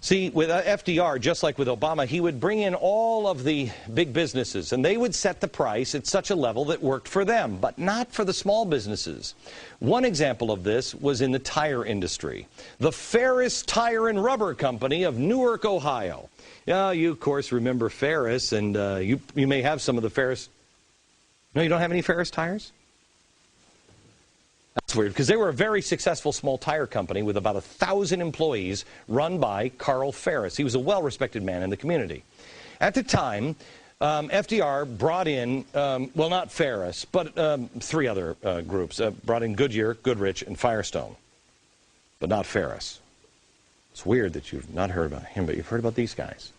See, with FDR, just like with Obama, he would bring in all of the big businesses, and they would set the price at such a level that worked for them, but not for the small businesses. One example of this was in the tire industry. The Ferris Tire and Rubber Company of Newark, Ohio. You, of course, remember Ferris, and you may have some of the Ferris. No, you don't have any Ferris tires? That's weird, because they were a very successful small tire company with about 1,000 employees run by Carl Ferris. He was a well-respected man in the community. At the time, FDR brought in, well, not Ferris, but 3 other groups. Brought in Goodyear, Goodrich, and Firestone, but not Ferris. It's weird that you've not heard about him, but you've heard about these guys.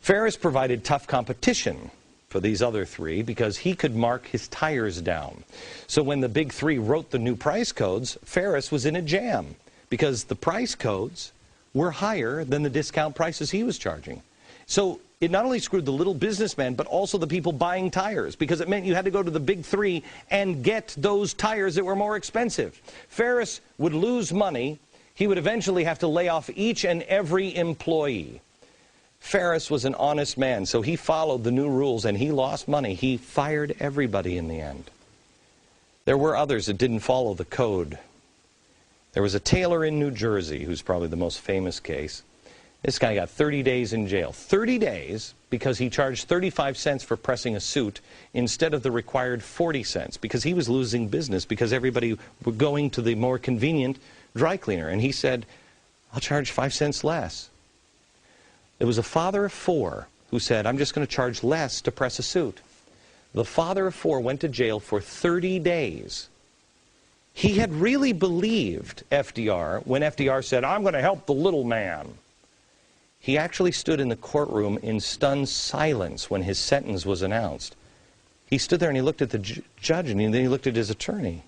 Ferris provided tough competition for these other 3 because he could mark his tires down. So when the big 3 wrote the new price codes, Ferris was in a jam because the price codes were higher than the discount prices he was charging. So it not only screwed the little businessman, but also the people buying tires, because it meant you had to go to the big 3 and get those tires that were more expensive. Ferris would lose money. He would eventually have to lay off each and every employee. Ferris was an honest man, so he followed the new rules and he lost money. He fired everybody in the end. There were others that didn't follow the code. There was a tailor in New Jersey, who's probably the most famous case. This guy got 30 days in jail. 30 days because he charged 35 cents for pressing a suit instead of the required 40 cents, because he was losing business because everybody were going to the more convenient dry cleaner. And he said, I'll charge 5 cents less. There was a father of 4 who said, I'm just going to charge less to press a suit. The father of 4 went to jail for 30 days. He had really believed FDR when FDR said, I'm going to help the little man. He actually stood in the courtroom in stunned silence when his sentence was announced. He stood there and he looked at the judge, and then he looked at his attorney.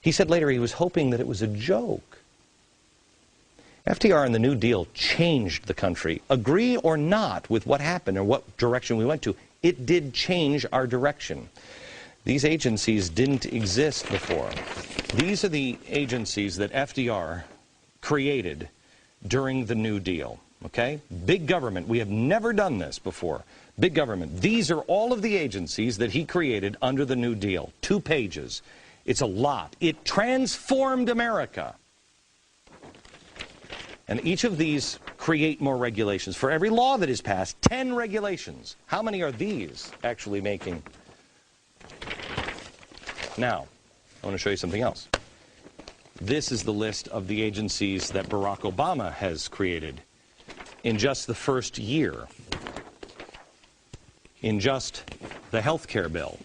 He said later he was hoping that it was a joke. FDR and the New Deal changed the country. Agree or not with what happened or what direction we went to, it did change our direction. These agencies didn't exist before. These are the agencies that FDR created during the New Deal. Okay? Big government. We have never done this before. Big government. These are all of the agencies that he created under the New Deal. 2 pages. It's a lot. It transformed America. And each of these create more regulations. For every law that is passed, 10 regulations. How many are these actually making? Now, I want to show you something else. This is the list of the agencies that Barack Obama has created in just the first year. In just the health care bill.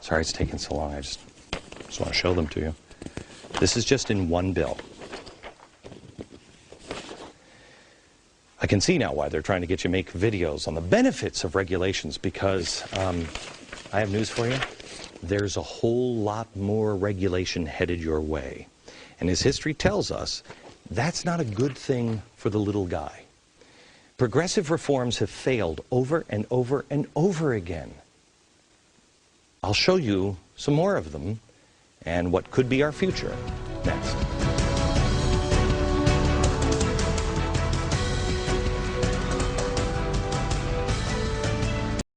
Sorry it's taking so long. I just want to show them to you. This is just in one bill. I can see now why they're trying to get you to make videos on the benefits of regulations, because I have news for you. There's a whole lot more regulation headed your way. And as history tells us, that's not a good thing for the little guy. Progressive reforms have failed over and over and over again. I'll show you some more of them and what could be our future next.